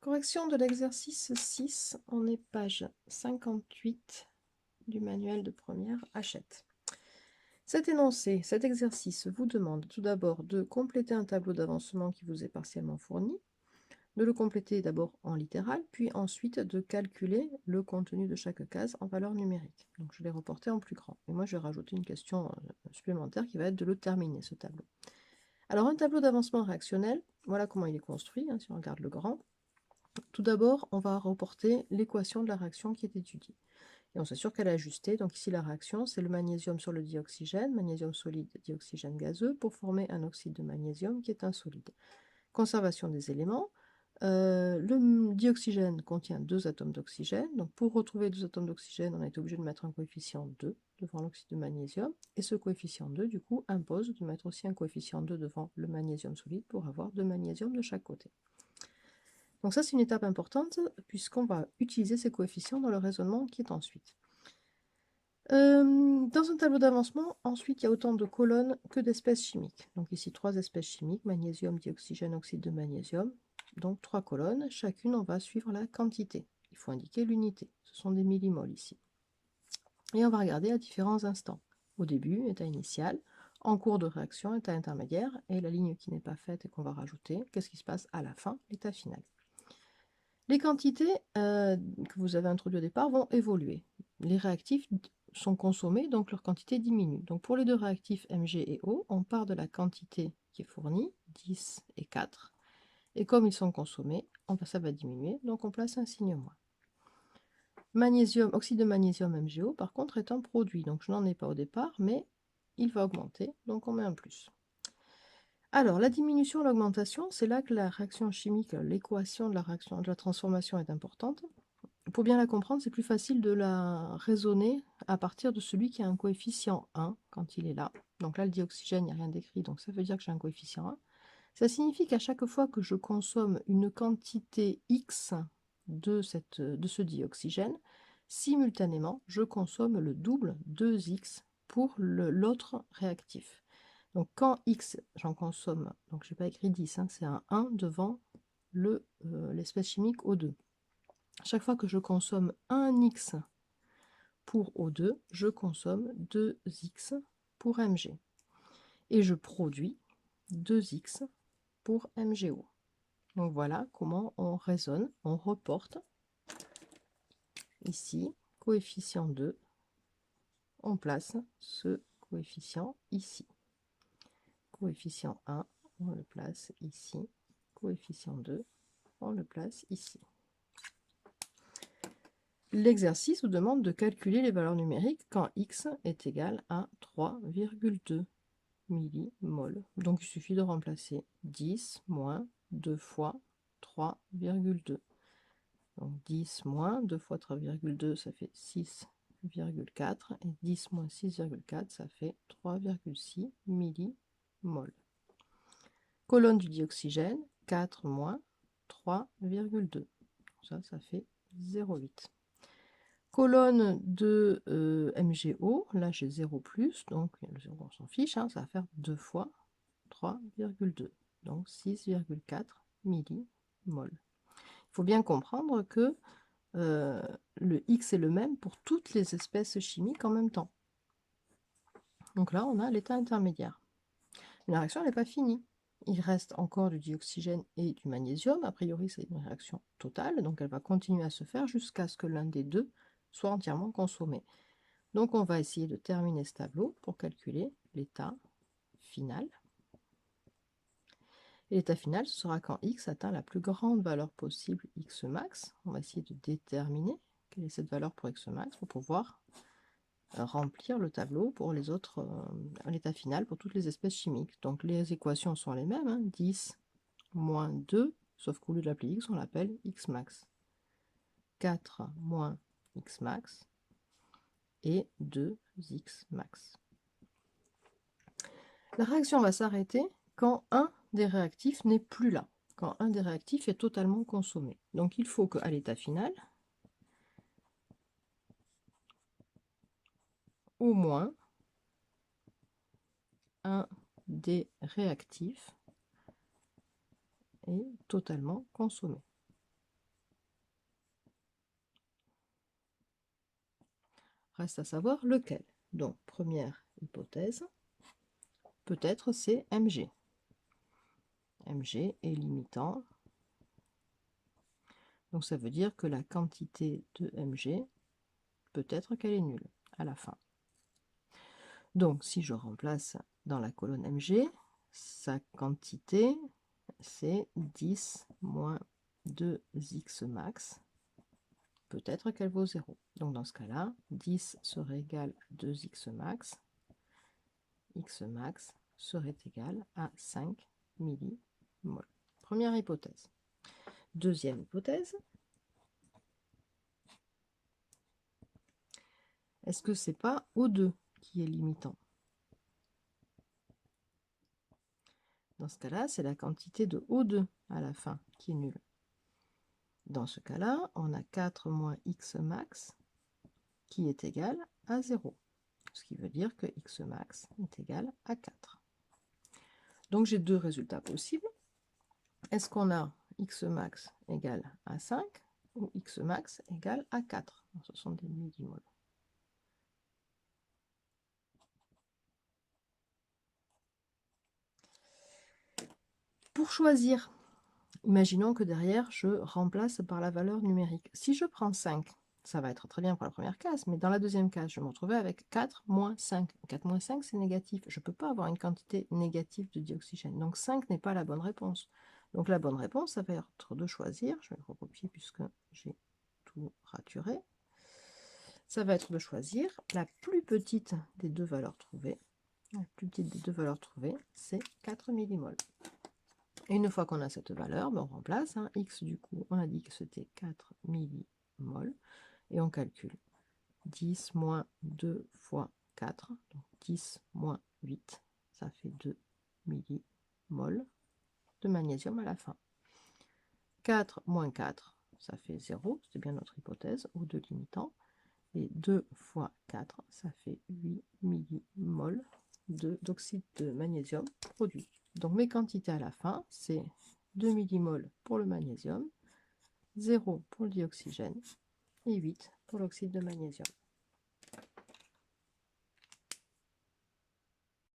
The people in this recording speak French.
Correction de l'exercice 6, on est page 58 du manuel de première Hachette. Cet énoncé, cet exercice vous demande tout d'abord de compléter un tableau d'avancement qui vous est partiellement fourni, de le compléter d'abord en littéral, puis ensuite de calculer le contenu de chaque case en valeur numérique. Donc je l'ai reporté en plus grand. Et moi je vais rajouter une question supplémentaire qui va être de le terminer, ce tableau. Alors un tableau d'avancement réactionnel, voilà comment il est construit, si on regarde le grand. Tout d'abord, on va reporter l'équation de la réaction qui est étudiée. Et on s'assure qu'elle est ajustée. Donc ici, la réaction, c'est le magnésium sur le dioxygène, magnésium solide, dioxygène gazeux, pour former un oxyde de magnésium qui est un solide. Conservation des éléments. Le dioxygène contient 2 atomes d'oxygène. Donc pour retrouver 2 atomes d'oxygène, on a été obligé de mettre un coefficient 2 devant l'oxyde de magnésium. Et ce coefficient 2, du coup, impose de mettre aussi un coefficient 2 devant le magnésium solide pour avoir 2 magnésiums de chaque côté. Donc ça, c'est une étape importante puisqu'on va utiliser ces coefficients dans le raisonnement qui est ensuite. Dans un tableau d'avancement, ensuite, il y a autant de colonnes que d'espèces chimiques. Donc ici, 3 espèces chimiques, magnésium, dioxygène, oxyde de magnésium. Donc 3 colonnes, chacune, on va suivre la quantité. Il faut indiquer l'unité. Ce sont des millimoles ici. Et on va regarder à différents instants. Au début, état initial, en cours de réaction, état intermédiaire, et la ligne qui n'est pas faite et qu'on va rajouter, qu'est-ce qui se passe à la fin, l'état final. Les quantités que vous avez introduites au départ vont évoluer. Les réactifs sont consommés, donc leur quantité diminue. Donc pour les deux réactifs Mg et O, on part de la quantité qui est fournie, 10 et 4. Et comme ils sont consommés, ça va diminuer, donc on place un signe moins. Magnésium, oxyde de magnésium MgO, par contre, est un produit. Donc je n'en ai pas au départ, mais il va augmenter, donc on met un plus. Alors, la diminution et l'augmentation, c'est là que la réaction chimique, l'équation de la transformation est importante. Pour bien la comprendre, c'est plus facile de la raisonner à partir de celui qui a un coefficient 1 quand il est là. Donc là, le dioxygène, il n'y a rien d'écrit, donc ça veut dire que j'ai un coefficient 1. Ça signifie qu'à chaque fois que je consomme une quantité X de ce dioxygène, simultanément, je consomme le double 2X pour l'autre réactif. Donc quand X, j'en consomme, donc je n'ai pas écrit 10, c'est un 1 devant l'espèce chimique O2. Chaque fois que je consomme 1X pour O2, je consomme 2X pour Mg. Et je produis 2X pour MgO. Donc voilà comment on raisonne, on reporte. Ici, coefficient 2, on place ce coefficient ici. Coefficient 1, on le place ici. Coefficient 2, on le place ici. L'exercice vous demande de calculer les valeurs numériques quand X est égal à 3,2 millimoles. Donc il suffit de remplacer 10 moins 2 fois 3,2. Donc 10 moins 2 fois 3,2, ça fait 6,4. Et 10 moins 6,4, ça fait 3,6 millimoles. Colonne du dioxygène, 4 moins 3,2. Ça fait 0,8. Colonne de MgO, là j'ai 0 plus, donc le 0 on s'en fiche, ça va faire 2 fois 3,2, donc 6,4 millimoles. Il faut bien comprendre que le X est le même pour toutes les espèces chimiques en même temps. Donc là, on a l'état intermédiaire. La réaction n'est pas finie. Il reste encore du dioxygène et du magnésium. A priori, c'est une réaction totale, donc elle va continuer à se faire jusqu'à ce que l'un des deux soit entièrement consommé. Donc on va essayer de terminer ce tableau pour calculer l'état final. Et l'état final, ce sera quand X atteint la plus grande valeur possible, X max. On va essayer de déterminer quelle est cette valeur pour X max pour pouvoir remplir le tableau pour les autres, l'état final pour toutes les espèces chimiques. Donc les équations sont les mêmes, 10 moins 2, sauf qu'au lieu de l'appeler X, on l'appelle X max. 4 moins X max et 2X max. La réaction va s'arrêter quand un des réactifs n'est plus là, quand un des réactifs est totalement consommé. Donc il faut qu'à l'état final, au moins un des réactifs est totalement consommé. Reste à savoir lequel. Donc, première hypothèse, peut-être c'est Mg. Mg est limitant. Donc, ça veut dire que la quantité de Mg, peut-être qu'elle est nulle à la fin. Donc, si je remplace dans la colonne Mg, sa quantité, c'est 10 moins 2x max. Peut-être qu'elle vaut 0. Donc, dans ce cas-là, 10 serait égal à 2x max. X max serait égal à 5 millimoles. Première hypothèse. Deuxième hypothèse. Est-ce que c'est pas O2 qui est limitant? Dans ce cas-là, c'est la quantité de O2 à la fin qui est nulle. Dans ce cas-là, on a 4 moins X max qui est égal à 0. Ce qui veut dire que X max est égal à 4. Donc j'ai deux résultats possibles. Est-ce qu'on a X max égale à 5 ou X max égale à 4? Ce sont des millimoles. Pour choisir, imaginons que derrière, je remplace par la valeur numérique. Si je prends 5, ça va être très bien pour la première case, mais dans la deuxième case, je vais me retrouver avec 4 moins 5. 4 moins 5, c'est négatif. Je ne peux pas avoir une quantité négative de dioxygène. Donc 5 n'est pas la bonne réponse. Donc la bonne réponse, ça va être de choisir, je vais le recopier puisque j'ai tout raturé, ça va être de choisir la plus petite des deux valeurs trouvées. La plus petite des deux valeurs trouvées, c'est 4 millimoles. Et une fois qu'on a cette valeur, on remplace. X, du coup, on a dit que c'était 4 millimoles. Et on calcule 10 moins 2 fois 4. Donc 10 moins 8, ça fait 2 millimoles de magnésium à la fin. 4 moins 4, ça fait 0. C'est bien notre hypothèse, O2 limitant. Et 2 fois 4, ça fait 8 millimoles d'oxyde de magnésium produit. Donc mes quantités à la fin, c'est 2 millimoles pour le magnésium, 0 pour le dioxygène et 8 pour l'oxyde de magnésium.